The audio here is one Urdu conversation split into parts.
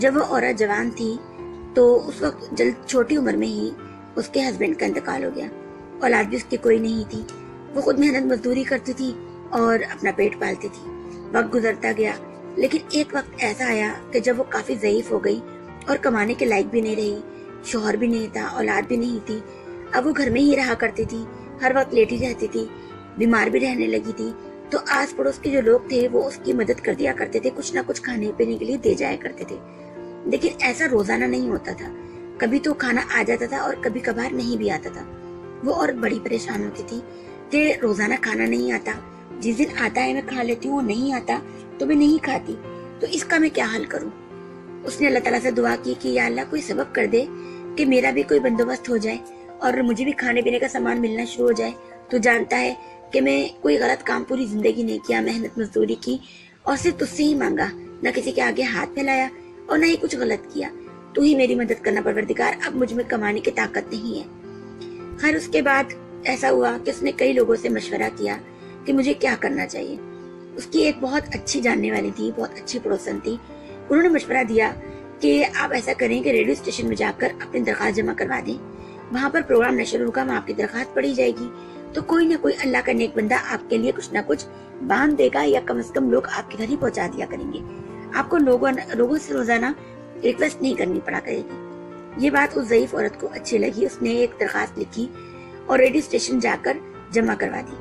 جب وہ عورت جوان تھی تو اس وقت چھوٹی عمر میں ہی اس کے ہسبینڈ کا انتقال ہو گیا۔ اولاد بھی اس کی کوئی نہیں تھی۔ وہ خود محنت مزدوری کرتی تھی اور اپنا پیٹ پالتی تھی۔ وقت گزرتا گیا، لیکن ایک وقت ایسا آیا کہ جب وہ کافی ضعیف ہو گئی اور کمانے کے لائق بھی نہیں رہی، شوہر بھی نہیں تھا، اولاد بھی نہیں تھی۔ اب وہ گھر میں ہی رہا کرتی تھی، ہر وقت لیٹی رہتی تھی، بیمار بھی رہنے لگی تھی۔ تو آس پڑوس کے جو لوگ تھے وہ اس کی مدد کر دیا کرتے تھے، کچھ نہ کچھ کھانے پینے کے لیے دے جایا کرتے تھے۔ لیکن ایسا روزانہ نہیں ہوتا تھا، کبھی تو کھانا آ جاتا تھا اور کبھی کبھار نہیں بھی آتا تھا۔ وہ عورت بڑی پریشان ہوتی تھی کہ روزانہ کھانا نہیں آتا، جس دن آتا ہے میں کھا لیتی ہوں، نہیں آتا تو میں نہیں کھاتی، تو اس کا میں کیا حل کروں؟ اس نے اللہ تعالیٰ سے دعا کی کہ یا اللہ کوئی سبب کر دے کہ میرا بھی کوئی بندوبست ہو جائے اور مجھے بھی کھانے پینے کا سامان ملنا شروع ہو جائے۔ تو جانتا ہے کہ میں کوئی غلط کام پوری زندگی نہیں کیا، محنت مزدوری کی اور صرف تجھ سے ہی مانگا، نہ کسی کے آگے ہاتھ پھیلایا اور نہ ہی کچھ غلط کیا۔ تو ہی میری مدد کرنا پروردگار، اب مجھ میں کمانے کی طاقت نہیں ہے۔ خیر اس کے بعد ایسا ہوا کہ اس نے کئی لوگوں سے مشورہ کیا کہ مجھے کیا کرنا چاہیے۔ اس کی ایک بہت اچھی جاننے والی تھی، بہت اچھی پڑوسن تھی، انہوں نے مشورہ دیا کہ آپ ایسا کریں کہ ریڈیو اسٹیشن میں جا کر اپنی درخواست جمع کروا دیں، وہاں پر پروگرام نشر ہوگا، وہاں آپ کی درخواست پڑھی جائے گی، تو کوئی نہ کوئی اللہ کا نیک بندہ آپ کے لیے کچھ نہ کچھ باندھ دے گا، یا کم از کم لوگ آپ کے گھر ہی پہنچا دیا کریں گے۔ آپ کو لوگوں سے روزانہ ریکویسٹ نہیں کرنی پڑا کرے گی۔ یہ بات اس ضعیف عورت کو اچھی لگی، اس نے ایک درخواست لکھی اور ریڈیو اسٹیشن جا کر جمع کروا دی۔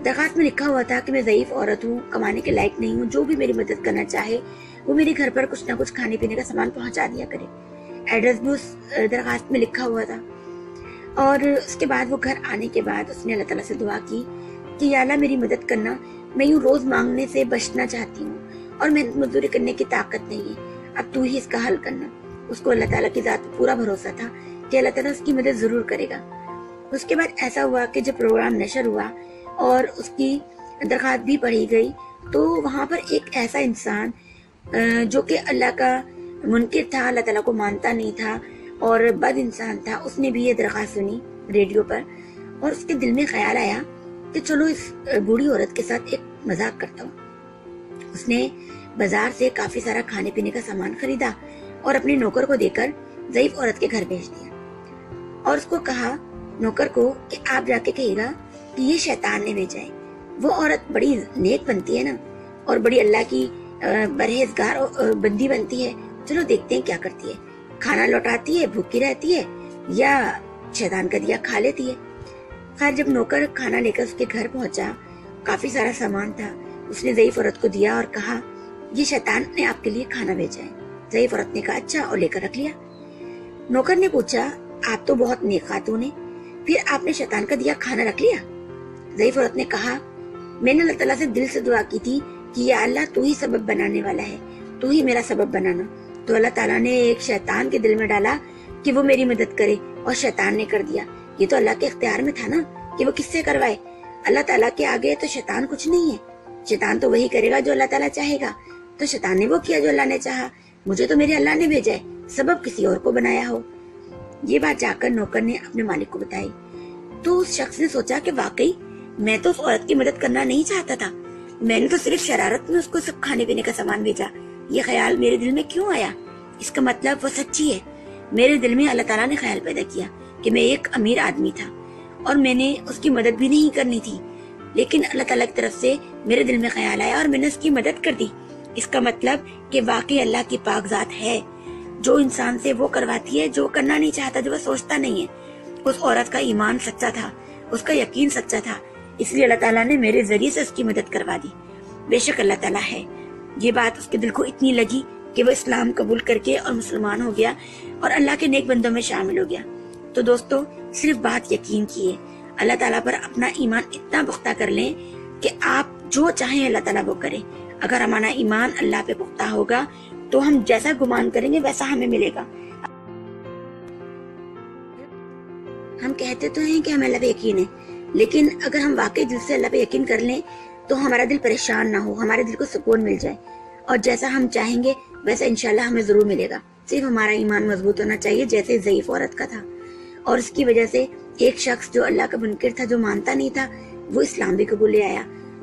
درخواست میں لکھا ہوا تھا کہ میں ضعیف عورت ہوں، کمانے کے لائق نہیں ہوں، جو بھی میری مدد کرنا چاہے وہ میرے گھر پر کچھ نہ کچھ کھانے پینے کا سامان پہنچا دیا کرے۔ ایڈریس بھی اس درخواست میں لکھا ہوا تھا۔ اور اس کے بعد وہ گھر آنے کے بعد اس نے اللہ تعالیٰ سے دعا کی کہ یا اللہ میری مدد کرنا، میں یوں روز مانگنے سے بچنا چاہتی ہوں اور محنت مزدوری کرنے کی طاقت نہیں ہے، اب تو ہی اس کا حل کرنا۔ اس کو اللہ تعالیٰ کی ذات پہ پورا بھروسہ تھا کہ اللہ تعالیٰ اس کی مدد ضرور کرے گا۔ اس کے بعد ایسا ہوا کہ جب پروگرام نشر ہوا اور اس کی درخواست بھی پڑھی گئی، تو وہاں پر ایک ایسا انسان جو کہ اللہ کا منکر تھا، اللہ تعالیٰ کو مانتا نہیں تھا اور بد انسان تھا، اس نے بھی یہ درخواست سنی ریڈیو پر، اور اس کے دل میں خیال آیا کہ چلو اس بوڑھی عورت کے ساتھ ایک مذاق کرتا ہوں۔ اس نے بازار سے کافی سارا کھانے پینے کا سامان خریدا اور اپنے نوکر کو دے کر ضعیف عورت کے گھر بھیج دیا، اور اس کو کہا نوکر کو کہ آپ جا کے کہے گا کہ یہ شیطان نے بھیجا ہے۔ وہ عورت بڑی نیک بنتی ہے نا، اور بڑی اللہ کی پرہیزگار بندی بنتی ہے، چلو دیکھتے ہیں کیا کرتی ہے، کھانا لوٹاتی ہے، بھوکی رہتی ہے، یا شیطان کا دیا کھا لیتی ہے۔ خیر جب نوکر کھانا لے کر اس کے گھر پہنچا، کافی سارا سامان تھا، اس نے ضعیف عورت کو دیا اور کہا یہ شیطان نے آپ کے لیے کھانا بھیجا ہے۔ ضعیف عورت نے کہا اچھا، اور لے کر رکھ لیا۔ نوکر نے پوچھا آپ تو بہت نیک خاتون ہیں، پھر آپ نے شیطان کا دیا کھانا رکھ لیا؟ ضعیف عورت نے کہا میں نے اللہ تعالیٰ سے دل سے دعا کی تھی کہ یا اللہ تو ہی سبب بنانے والا ہے، تو ہی میرا سبب بنانا، تو اللہ تعالیٰ نے ایک شیطان کے دل میں ڈالا کہ وہ میری مدد کرے، اور شیطان نے کر دیا۔ یہ تو اللہ کے اختیار میں تھا نا کہ وہ کس سے کروائے، اللہ تعالیٰ کے آگے تو شیطان کچھ نہیں ہے، شیطان تو وہی کرے گا جو اللہ تعالیٰ چاہے گا، تو شیطان نے وہ کیا جو اللہ نے چاہا، مجھے تو میرے اللہ نے بھیجا ہے، سبب کسی اور کو بنایا ہو۔ یہ بات جا کر نوکر نے اپنے مالک کو بتائی، تو اس شخص نے سوچا کہ واقعی میں تو اس عورت کی مدد کرنا نہیں چاہتا تھا، میں نے تو صرف شرارت میں اس کو سب کھانے پینے کا سامان بھیجا، یہ خیال میرے دل میں کیوں آیا؟ اس کا مطلب وہ سچی ہے، میرے دل میں اللہ تعالیٰ نے خیال پیدا کیا کہ میں ایک امیر آدمی تھا اور میں نے اس کی مدد بھی نہیں کرنی تھی، لیکن اللہ تعالیٰ کی طرف سے میرے دل میں خیال آیا اور میں نے اس کی مدد کر دی۔ اس کا مطلب کہ واقعی اللہ کی پاک ذات ہے، جو انسان سے وہ کرواتی ہے جو کرنا نہیں چاہتا، جو وہ سوچتا نہیں ہے۔ اس عورت کا ایمان سچا تھا، اس کا یقین سچا تھا، اس لیے اللہ تعالیٰ نے میرے ذریعے سے اس کی مدد کروا دی۔ بے شک اللہ تعالیٰ ہے۔ یہ بات اس کے دل کو اتنی لگی کہ وہ اسلام قبول کر کے اور مسلمان ہو گیا اور اللہ کے نیک بندوں میں شامل ہو گیا۔ تو دوستو صرف بات یقین کی ہے، اللہ تعالیٰ پر اپنا ایمان اتنا پختہ کر لیں کہ آپ جو چاہیں اللہ تعالیٰ وہ کرے۔ اگر ہمارا ایمان اللہ پہ پختہ ہوگا تو ہم جیسا گمان کریں گے ویسا ہمیں ملے گا۔ ہم کہتے تو ہیں کہ ہمیں اللہ پہ یقین ہے، لیکن اگر ہم واقعی دل سے اللہ پہ یقین کر لیں تو ہمارا دل پریشان نہ ہو، ہمارے دل کو سکون مل جائے، اور جیسا ہم چاہیں گے ویسا انشاءاللہ ہمیں ضرور ملے گا۔ صرف ہمارا ایمان مضبوط ہونا چاہیے، جیسے ضعیف عورت کا تھا، اور اس کی وجہ سے ایک شخص جو اللہ کا منکر تھا، جو مانتا نہیں تھا، وہ اسلام بھی قبول لے آیا۔